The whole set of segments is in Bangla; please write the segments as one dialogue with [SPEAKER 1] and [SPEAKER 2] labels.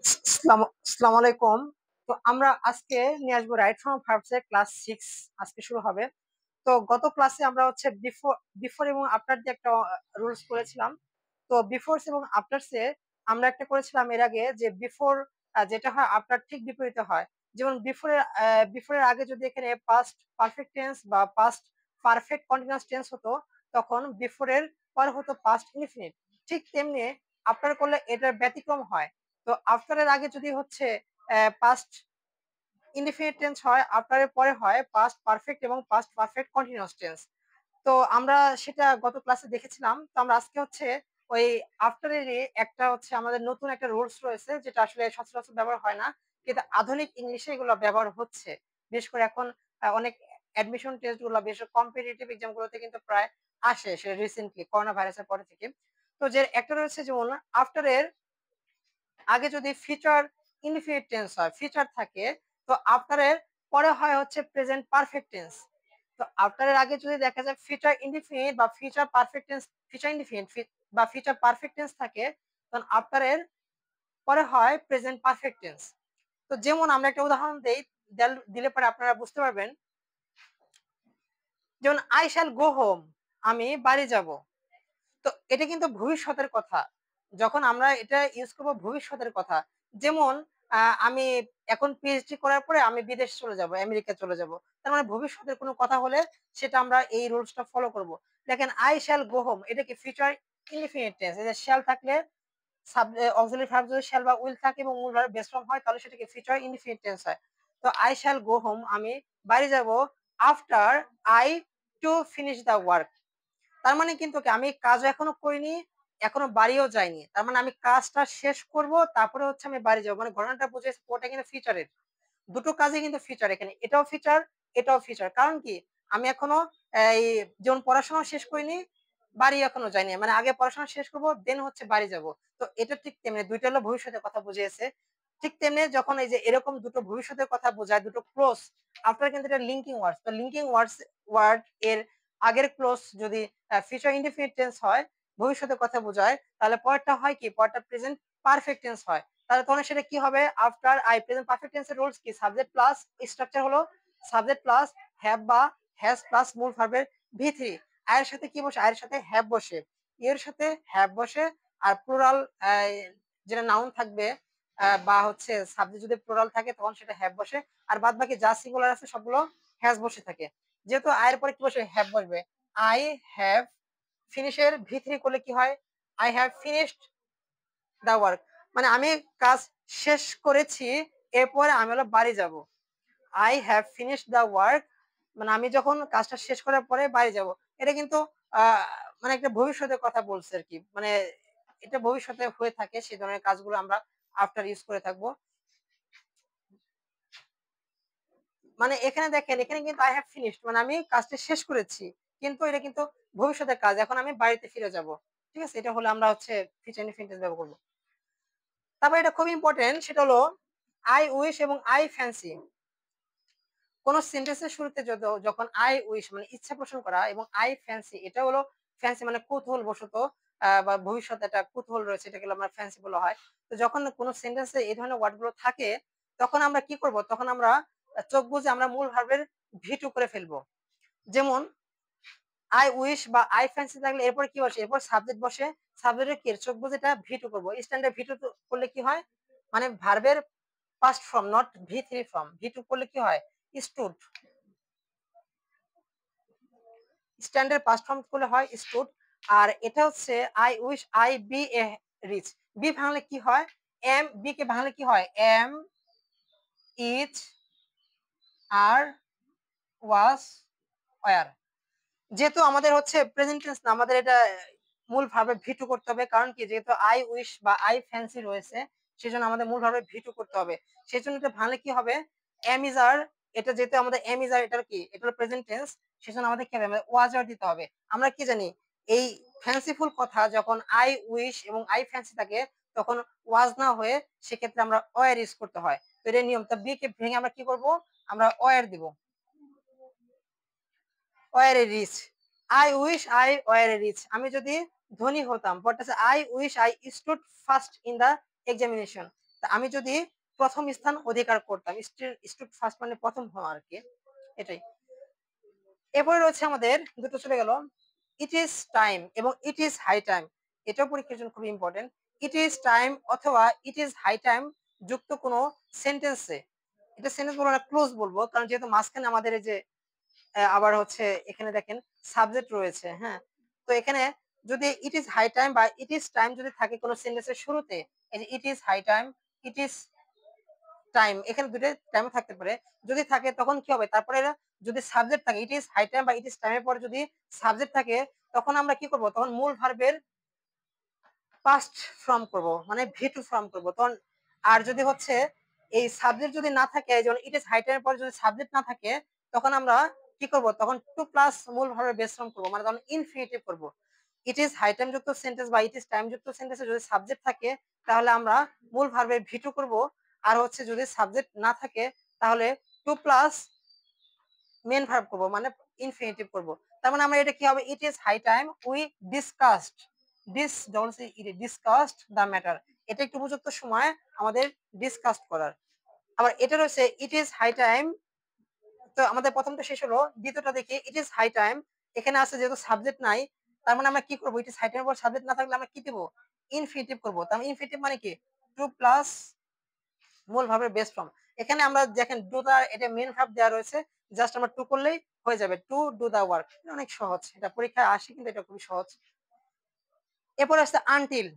[SPEAKER 1] আসসালামু আলাইকুম। তো আমরা আজকে নিয়ে আসবো রাইট ফ্রম ভার্বস এর ক্লাস 6 আজকে শুরু হবে। তো গত ক্লাসে আমরা হচ্ছে বিফোর এবং আফটার দিয়ে একটা রুলস করেছিলাম। তো বিফোরস এবং আফটারস এ আমরা একটা করেছিলাম এর আগে যে বিফোর যেটা হয় আফটার ঠিক বিপরীতে হয়। যেমন বিফোরের আগে যদি এখানে পাস্ট পারফেক্ট টেন্স বা পাস্ট পারফেক্ট কন্টিনিউয়াস টেন্স হতো, তখন বিফোরের পর হতো পাস্ট ইনডিফিনিট। ঠিক তেমনি আফটার করলে এটার ব্যতিক্রম হয়। তো আফটারের আগে যদি হচ্ছে পাস্ট ইনডিফিনিট টেন্স হয়, আফটারের পরে হয় পাস্ট পারফেক্ট এবং পাস্ট পারফেক্ট কন্টিনিউয়াস টেন্স। তো আমরা সেটা গত ক্লাসে দেখেছিলাম। তো আমরা আজকে হচ্ছে ওই আফটারেরই একটা হচ্ছে আমাদের নতুন একটা রুলস রয়েছে, যেটা আসলে সচরাচর ব্যবহার হয় না, কিন্তু আধুনিক ইংলিশে এগুলো ব্যবহার হচ্ছে। বিশেষ করে এখন অনেক অ্যাডমিশন টেস্ট গুলো, বিশেষ করে কম্পিটিটিভ এক্সাম গুলোতে কিন্তু প্রায় আসে, সেটা রিসেন্টলি করোনা ভাইরাসের পরে থেকে। তো যে একটা রয়েছে, যেমন আফটারের আগে যদি ফিউচার ইনডিফিনিট টেন্স হয়, ফিউচার থাকে, তো আফটারের পরে হয় হচ্ছে প্রেজেন্ট পারফেক্ট টেন্স। তো আফটারের আগে যদি দেখা যায় ফিউচার ইনডিফিনিট বা future perfect tense, future indefinite বা ফিউচার পারফেক্ট টেন্স থাকে, তখন আফটারের পরে হয় প্রেজেন্ট পারফেক্ট টেন্স। তো যেমন আমরা একটা উদাহরণ দেই, দিলে পরে আপনারা বুঝতে পারবেন। যেমন আই শ্যাল গো হোম, আমি বাড়ি যাব। তো এটা কিন্তু ভবিষ্যতের কথা। যখন আমরা এটা ইউজ করবো ভবিষ্যতের কথা, যেমন আমি এখন পিএইচডি করার পরে আমি বিদেশ চলে যাব, আমেরিকা চলে যাব, তার মানে ভবিষ্যতের কোনো কথা হলে সেটা আমরা এই রুলসটা ফলো করব। দেখেন আই শ্যাল গো হোম, এটা কি ফিউচার ইনডিফিনিট টেন্স। এই যে শ্যাল থাকলে অক্সিলারি ভার্ব যদি শ্যাল বা উইল থাকে এবং মূল ভার্ব বেস ফর্ম হয়, তাহলে সেটাকে ফিউচার ইনডিফিনিট টেন্স হয়। তো আই শ্যাল গো হোম, আমি বাড়ি যাব, after I to finish the work. তার মানে কিন্তু কি আমি কাজ এখনো করিনি, এখনো বাড়িও যাইনি, তার মানে আমি কাজটা শেষ করব, তারপরে হচ্ছে আমি বাড়ি যাবো। মানে ঘটনাটা বুঝে ওটা কিন্তু ফিচারের, দুটো কাজই কিন্তু ফিচার। এখানে এটাও ফিচার, এটাও ফিচার। কারণ কি আমি এখনো এই যেমন পড়াশোনা শেষ করিনি, বাড়ি এখনো যাইনি, মানে আগে পড়াশোনা শেষ করবো দেন হচ্ছে বাড়ি যাব। তো এটা ঠিক তেমনি দুইটা হলো ভবিষ্যতের কথা বুঝিয়েছে। ঠিক তেমনি যখন এই যে এরকম দুটো ভবিষ্যতের কথা বোঝায়, দুটো ক্লোজ, আপনার কিন্তু এটা লিঙ্কিং ওয়ার্ডস। তো লিঙ্কিং ওয়ার্ড এর আগের ক্লোজ যদি ফিউচার ইনডিফিনিট টেন্স হয়, ভবিষ্যতের কথা বোঝায়, তাহলে পরেরটা হয় কি, পরেরটা প্রেজেন্ট পারফেক্ট টেন্স হয়। তাহলে তখন সেটা কি হবে, আফটার আই। প্রেজেন্ট পারফেক্ট টেন্সের রুলস কি, সাবজেক্ট প্লাস স্ট্রাকচার হলো সাবজেক্ট প্লাস হ্যাভ বা হ্যাজ প্লাস মূল ভার্বের ভি3। আয়ের সাথে কি বসে, আয়ের সাথে হ্যাভ বসে, এর সাথে হ্যাভ বসে। আর প্লুরাল যেটা নাউন থাকবে বা হচ্ছে সাবজেক্ট যদি প্লুরাল থাকে তখন সেটা হ্যাভ বসে। আর বাদ বাকি যা সিঙ্গুলার আছে সবগুলো হ্যাজ বসে থাকে। যেহেতু আয়ের পরে কি বসে, হ্যাভ বসবে। আই হ্যাভ ফিনিশের ভি3 করলে কি হয়, I have finished the work, মানে আমি কাজ শেষ করেছি, এরপরে আমি হলো বাড়ি যাব। I have finished the work, মানে আমি যখন কাজটা শেষ করার পরে বাড়ি যাব। এটা কিন্তু আহ মানে একটা ভবিষ্যতের কথা বলছে আর কি, মানে এটা ভবিষ্যতে হয়ে থাকে, সেই ধরনের কাজগুলো আমরা আফটার ইউজ করে থাকবো। মানে এখানে দেখেন, এখানে কিন্তু আই হ্যাভ ফিনিশড মানে আমি কাজটা শেষ করেছি, কিন্তু এটা কিন্তু ভবিষ্যতের কাজ, এখন আমি বাড়িতে ফিরে যাব। ঠিক আছে, এটা হলো আমরা হচ্ছে ফিউচার ইনডিফিনিট ব্যবহার করবো। তারপর এটা খুব ইম্পর্টেন্ট, সেটা হলো আই উইশ এবং আই ফ্যান্সি। কোন সেন্টেন্সের শুরুতে যখন আই উইশ মানে ইচ্ছা পোষণ করা, এবং আই ফ্যান্সি, এটা হলো ফ্যান্সি মানে কৌতূহল বশত বা ভবিষ্যতে একটা কৌতূহল রয়েছে, এটাকে আমরা ফ্যান্সি বলা হয়। তো যখন কোন সেন্টেন্সে এই ধরনের ওয়ার্ড গুলো থাকে, তখন আমরা কি করব, তখন আমরা চোখ বুঝে আমরা মূল ভার্বের ভি2 করে ফেলবো। যেমন আই উইশ বা আই ফ্যান্সি থাকলে এরপর কি বসে, এরপর সাবজেক্ট বসে, সাবজেক্টের কি চোখ বুঝে এটা ভি2 করবো। স্ট্যান্ডার্ড ভি2 করলে কি হয়, মানে ভার্বের পাস্ট ফর্ম, নট ভি3 ফর্ম। ভি2 করলে কি হয়, স্টুড। স্ট্যান্ডার্ড পাস্ট ফর্ম করলে হয় স্টুড। আর এটা হচ্ছে I wish I be a rich. Be ভাঙলে কি হয়, এম। বি কে ভাঙলে কি হয়, am, is, are, was, were. যেহেতু আমাদের হচ্ছে প্রেজেন্ট টেন্স না, আমাদের এটা মূল ভার্বে ভি2 করতে হবে। কারণ কি, যেহেতু আই উইশ বা আই ফ্যান্সি রয়েছে, সেজন্য আমাদের মূল ভার্বে ভি2 করতে হবে। সেজন্য এটা ভাঙলে কি হবে, এম ইজ আর। এটা যেহেতু আমাদের এম ইজ আর, এটার কি, এটা হলো প্রেজেন্ট টেন্স, সেজন্য আমাদের কি হবে, আমাদের ওয়াজ আর দিতে হবে। আমরা কি জানি, এই ফ্যান্সিফুল কথা যখন আই উইশ এবং আই ফ্যান্সি থাকে, তখন ওয়াজ না হয়ে সেক্ষেত্রে আমরা ওয়ার ইউজ করতে হয়। তো এটা নিয়ম। তো বি কে ভেঙে আমরা কি করব, আমরা ওয়ার দিব। Were a rich, I wish I were a rich, আমি যদি ধনী হতাম। পড়তেছে I wish I stood first in the examination. আমি যদি প্রথম স্থান অধিকার করতাম, স্টুড ফার্স্ট মানে প্রথম হওয়া আর কি, এটাই। এরপরে রয়েছে আমাদের দুটো চলে গেল, ইট ইজ টাইম এবং ইট ইজ হাই টাইম। এটাও পরীক্ষার জন্য খুব ইম্পর্টেন্ট। ইট ইজ টাইম অথবা ইট ইজ হাই টাইম যুক্ত কোনো সেন্টেন্সে, এটা সেন্টেন্স বলবো না, ক্লোজ বলবো, কারণ যেহেতু মাঝখানে আমাদের এই যে আবার হচ্ছে এখানে দেখেন সাবজেক্ট রয়েছে, হ্যাঁ। তো এখানে যদি ইট ইজ হাই টাইম বা ইট ইজ টাইম যদি থাকে কোনো সেন্টেন্সের শুরুতে, it is high time, it is time, এখানে দুটো টাইম থাকতে পারে। যদি থাকে তখন কি হবে, তারপরে যদি সাবজেক্ট থাকে, ইট ইজ হাই টাইম বা ইট ইজ টাইমের পরে যদি সাবজেক্ট থাকে, তখন আমরা কি করব, তখন মূল ভার্বের পাস্ট ফর্ম করব, মানে ভি টু ফর্ম করব তখন। আর যদি হচ্ছে এই সাবজেক্ট যদি না থাকে, যেমন ইট ইজ হাই টাইমের পরে যদি সাবজেক্ট না থাকে, তখন আমরা কি করব, তখন টু প্লাস মূল ভার্বের বেস ফর্ম করব, মানে তখন ইনফিনিটিভ করব। ইট ইজ হাই টাইম যুক্ত সেন্টেন্স বা ইট ইজ টাইম যুক্ত সেন্টেন্সে যদি সাবজেক্ট থাকে, তাহলে আমরা মূল ভার্বের ভি টু করব। আর হচ্ছে যদি সাবজেক্ট না থাকে, তাহলে টু প্লাস মেন ভার্ব করব, মানে ইনফিনিটিভ করব। তার মানে আমরা এটা কি হবে, it is high time we discussed, discussed the matter, এটা একটু উপযুক্ত সময় আমাদের ডিসকাস করার। আবার এটা রয়েছে ইট ইজ হাই টাইম, তো আমাদের প্রথমটা শেষ হলো, দ্বিতীয়টা দেখি, ইট ইজ হাই টাইম, এখানে আছে যেহেতু সাবজেক্ট নাই, তার মানে আমরা কি করবো, ইট ইজ হাই টাইমের পর সাবজেক্ট না থাকলে আমরা কি দিব, ইনফিনিটিভ করবো। তার মানে ইনফিনিটিভ মানে কি, টু প্লাস মূল ভার্বের বেস ফর্ম। এখানে আমরা দেখেন ডু দা, এটা মেন ভার্ব দেওয়া রয়েছে, জাস্ট আমরা টু করলেই হয়ে যাবে, টু ডু দা ওয়ার্ক। অনেক সহজ, এটা পরীক্ষায় আসে কিন্তু এটা খুবই সহজ। এরপর আসছে আনটিল,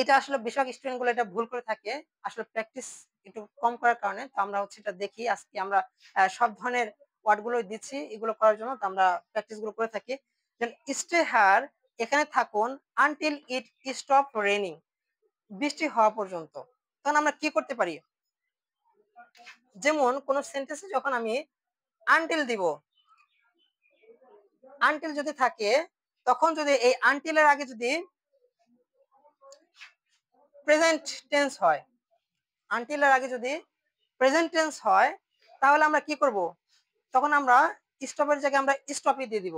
[SPEAKER 1] এটা আসলে বেশিরভাগ স্টুডেন্ট গুলো এটা ভুল করে থাকে, আসলে প্র্যাকটিস একটু কম করার কারণে। তো আমরা হচ্ছে এটা দেখি, আজকে আমরা সব ধরনের ওয়ার্ড গুলো দিচ্ছি এগুলো করার জন্য, তো আমরা প্র্যাকটিস গুলো করে থাকি। দেন স্টে হার, এখানে থাকুন, আনটিল ইট স্টপ রেনিং, বৃষ্টি হওয়া পর্যন্ত। তখন আমরা কি করতে পারি, যেমন কোন সেন্টেন্সে যখন আমি আনটিল দিব, আনটিল যদি থাকে, তখন যদি এই আনটিলের আগে যদি প্রেজেন্ট টেন্স হয়, আনটিলের আগে যদি প্রেজেন্ট টেন্স হয়, তাহলে আমরা কি করব, তখন আমরা স্টপের জায়গায় আমরা স্টপই দিয়ে দিব।